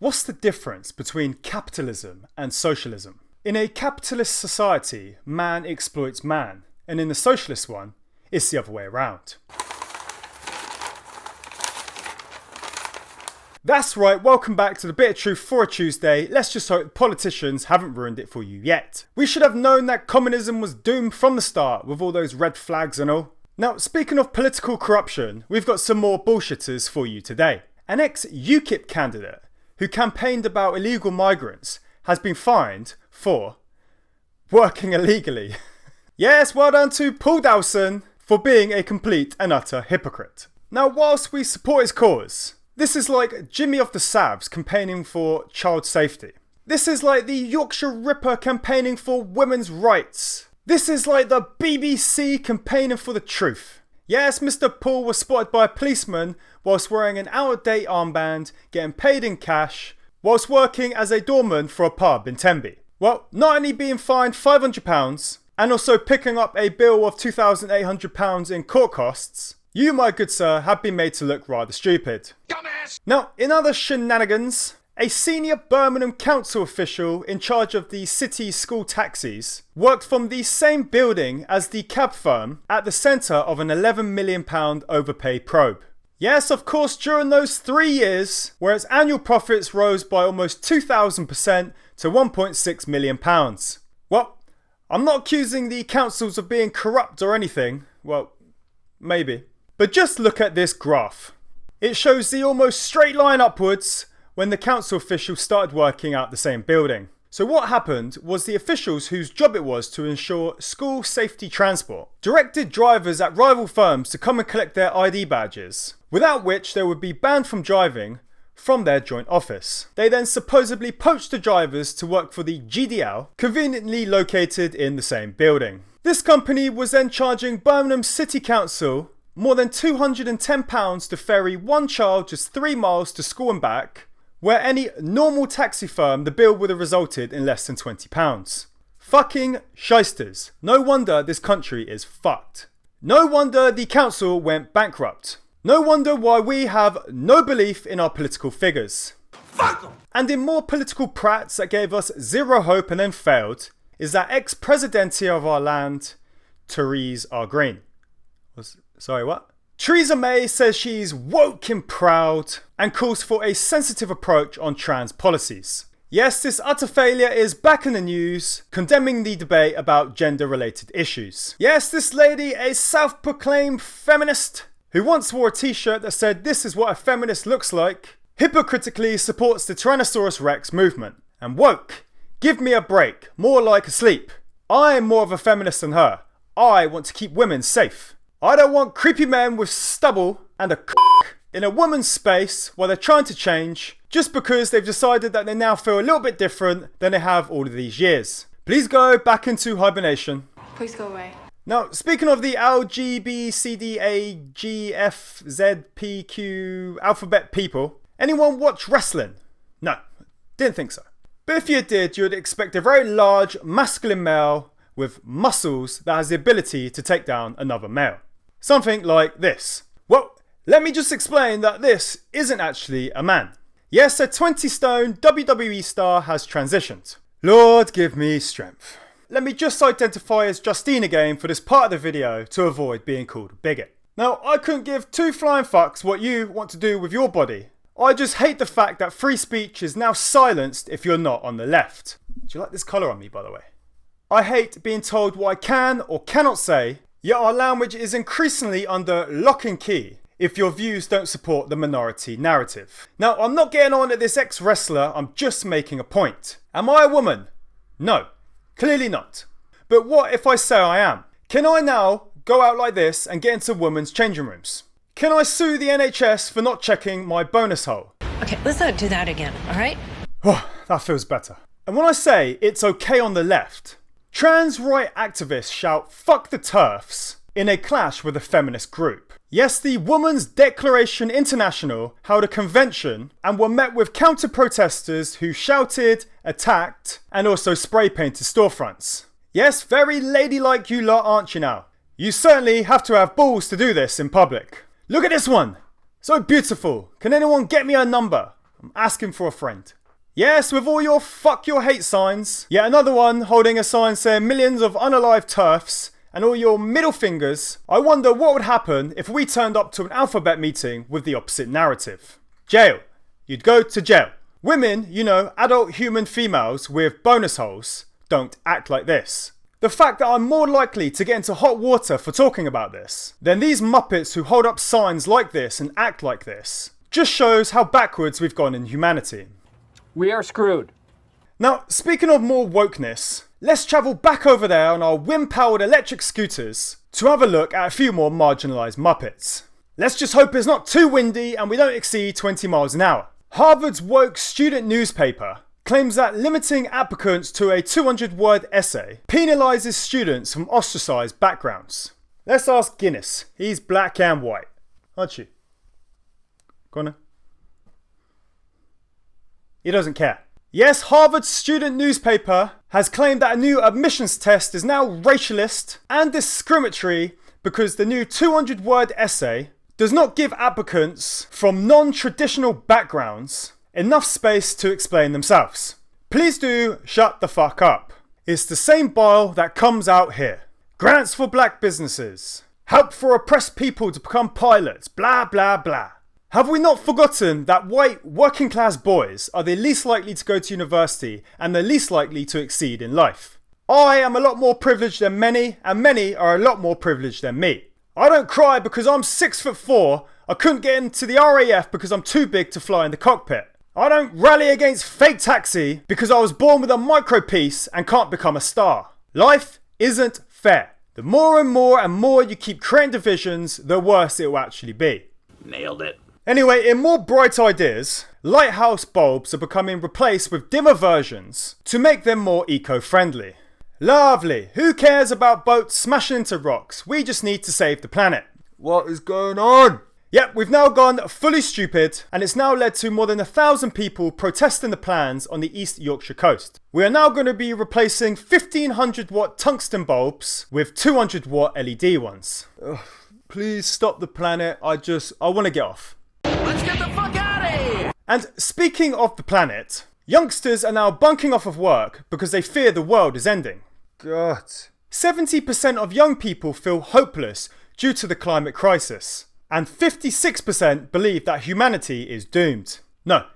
What's the difference between capitalism and socialism? In a capitalist society, man exploits man, and in the socialist one, it's the other way around. That's right, welcome back to the Bit of Truth for a Tuesday. Let's just hope politicians haven't ruined it for you yet. We should have known that communism was doomed from the start with all those red flags and all. Now, speaking of political corruption, we've got some more bullshitters for you today. An ex-UKIP candidate who campaigned about illegal migrants has been fined for working illegally. Yes, well done to Paul Dowson for being a complete and utter hypocrite. Now, whilst we support his cause, this is like Jimmy of the Savs campaigning for child safety. This is like the Yorkshire Ripper campaigning for women's rights. This is like the BBC campaigning for the truth. Yes, Mr. Paul was spotted by a policeman whilst wearing an out-of-date armband, getting paid in cash, whilst working as a doorman for a pub in Tenby. Well, not only being fined £500 and also picking up a bill of £2,800 in court costs, you, my good sir, have been made to look rather stupid. Dumbass! Now, in other shenanigans, a senior Birmingham council official in charge of the city's school taxis worked from the same building as the cab firm at the centre of an £11 million overpay probe. Yes, of course, during those 3 years, where its annual profits rose by almost 2,000% to £1.6 million. Well, I'm not accusing the councils of being corrupt or anything. Well, maybe. But just look at this graph. It shows the almost straight line upwards when the council officials started working at the same building. So what happened was the officials whose job it was to ensure school safety transport directed drivers at rival firms to come and collect their ID badges, without which they would be banned from driving from their joint office. They then supposedly poached the drivers to work for the GDL, conveniently located in the same building. This company was then charging Birmingham City Council more than £210 to ferry one child just 3 miles to school and back, where any normal taxi firm the bill would have resulted in less than £20. Fucking shysters. No wonder this country is fucked. No wonder the council went bankrupt. No wonder why we have no belief in our political figures. Fuck them! And in more political prats that gave us zero hope and then failed, is that ex-presidente of our land, Theresa Green. Sorry, what? Theresa May says she's woke and proud and calls for a sensitive approach on trans policies. Yes, this utter failure is back in the news, condemning the debate about gender-related issues. Yes, this lady, a self-proclaimed feminist, who once wore a t-shirt that said "this is what a feminist looks like," hypocritically supports the Tyrannosaurus Rex movement. And woke, give me a break, more like asleep. I am more of a feminist than her. I want to keep women safe. I don't want creepy men with stubble and a cock in a woman's space while they're trying to change just because they've decided that they now feel a little bit different than they have all of these years. Please go back into hibernation. Please go away. Now, speaking of the LGBTQAGFZPQ alphabet people, anyone watch wrestling? No, didn't think so. But if you did, you would expect a very large, masculine male with muscles that has the ability to take down another male. Something like this. Well, let me just explain that this isn't actually a man. Yes, a 20-stone WWE star has transitioned. Lord, give me strength. Let me just identify as Justine again for this part of the video to avoid being called a bigot. Now, I couldn't give two flying fucks what you want to do with your body. I just hate the fact that free speech is now silenced if you're not on the left. Do you like this colour on me, by the way? I hate being told what I can or cannot say, yet our language is increasingly under lock and key if your views don't support the minority narrative. Now, I'm not getting on at this ex-wrestler, I'm just making a point. Am I a woman? No, clearly not. But what if I say I am? Can I now go out like this and get into women's changing rooms? Can I sue the NHS for not checking my bonus hole? Okay, let's not do that again, alright? Oh, that feels better. And when I say it's okay on the left, trans right activists shout "fuck the TERFs" in a clash with a feminist group. Yes, the Women's Declaration International held a convention and were met with counter-protesters who shouted, attacked, and also spray-painted storefronts. Yes, very ladylike you lot, aren't you now? You certainly have to have balls to do this in public. Look at this one! So beautiful. Can anyone get me a number? I'm asking for a friend. Yes, with all your fuck your hate signs, yet another one holding a sign saying millions of unalived TERFs, and all your middle fingers, I wonder what would happen if we turned up to an alphabet meeting with the opposite narrative. Jail. You'd go to jail. Women, you know, adult human females with bonus holes, don't act like this. The fact that I'm more likely to get into hot water for talking about this than these muppets who hold up signs like this and act like this just shows how backwards we've gone in humanity. We are screwed. Now, speaking of more wokeness, let's travel back over there on our wind-powered electric scooters to have a look at a few more marginalised muppets. Let's just hope it's not too windy and we don't exceed 20 miles an hour. Harvard's woke student newspaper claims that limiting applicants to a 200-word essay penalises students from ostracised backgrounds. Let's ask Guinness. He's black and white, aren't you? Go on then. He doesn't care. Yes, Harvard's student newspaper has claimed that a new admissions test is now racialist and discriminatory because the new 200-word essay does not give applicants from non-traditional backgrounds enough space to explain themselves. Please do shut the fuck up. It's the same bile that comes out here. Grants for black businesses. Help for oppressed people to become pilots. Blah, blah, blah. Have we not forgotten that white working class boys are the least likely to go to university and the least likely to exceed in life? I am a lot more privileged than many, and many are a lot more privileged than me. I don't cry because I'm 6'4". I couldn't get into the RAF because I'm too big to fly in the cockpit. I don't rally against fake taxi because I was born with a micropiece and can't become a star. Life isn't fair. The more and more you keep creating divisions, the worse it will actually be. Nailed it. Anyway, in more bright ideas, lighthouse bulbs are becoming replaced with dimmer versions to make them more eco-friendly. Lovely. Who cares about boats smashing into rocks? We just need to save the planet. What is going on? Yep, we've now gone fully stupid, and it's now led to more than 1,000 people protesting the plans on the East Yorkshire coast. We are now going to be replacing 1,500-watt tungsten bulbs with 200-watt LED ones. Ugh, please stop the planet. I want to get off. Let's get the fuck out of here! And speaking of the planet, youngsters are now bunking off of work because they fear the world is ending. God. 70% of young people feel hopeless due to the climate crisis. And 56% believe that humanity is doomed. No,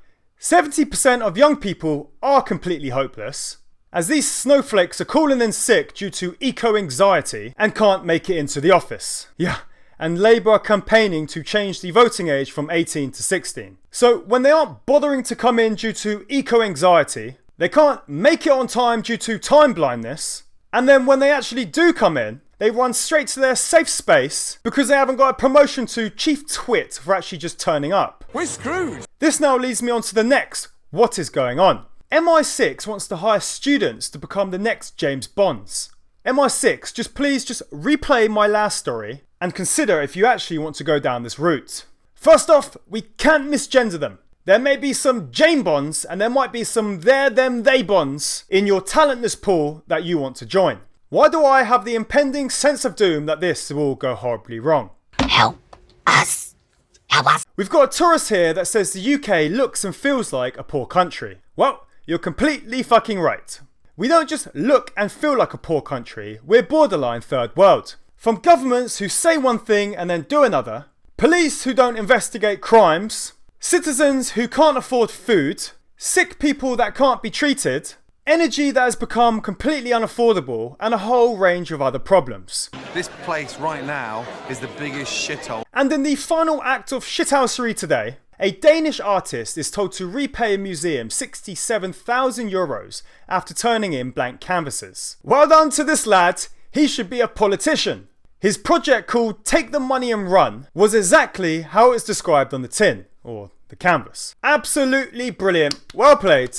70% of young people are completely hopeless, as these snowflakes are calling in sick due to eco-anxiety and can't make it into the office. Yeah. And Labour are campaigning to change the voting age from 18 to 16. So when they aren't bothering to come in due to eco-anxiety, they can't make it on time due to time blindness, and then when they actually do come in, they run straight to their safe space because they haven't got a promotion to chief twit for actually just turning up. We're screwed! This now leads me on to the next, what is going on? MI6 wants to hire students to become the next James Bonds. MI6, please replay my last story and consider if you actually want to go down this route. First off, we can't misgender them. There may be some Jane Bonds and there might be some there, them, they Bonds in your talentless pool that you want to join. Why do I have the impending sense of doom that this will all go horribly wrong? Help us. Help us. We've got a tourist here that says the UK looks and feels like a poor country. Well, you're completely fucking right. We don't just look and feel like a poor country, we're borderline third world. From governments who say one thing and then do another, police who don't investigate crimes, citizens who can't afford food, sick people that can't be treated, energy that has become completely unaffordable, and a whole range of other problems. This place right now is the biggest shithole. And in the final act of shithousery today, a Danish artist is told to repay a museum €67,000 after turning in blank canvases. Well done to this lad, he should be a politician. His project called Take the Money and Run was exactly how it's described on the tin, or the canvas. Absolutely brilliant, well played.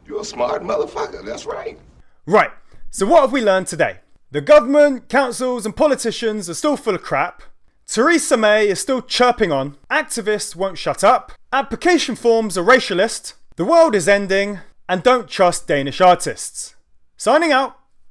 You're a smart motherfucker, that's right. Right, so what have we learned today? The government, councils and politicians are still full of crap. Theresa May is still chirping on. Activists won't shut up. Application forms are racialist. The world is ending. And don't trust Danish artists. Signing out.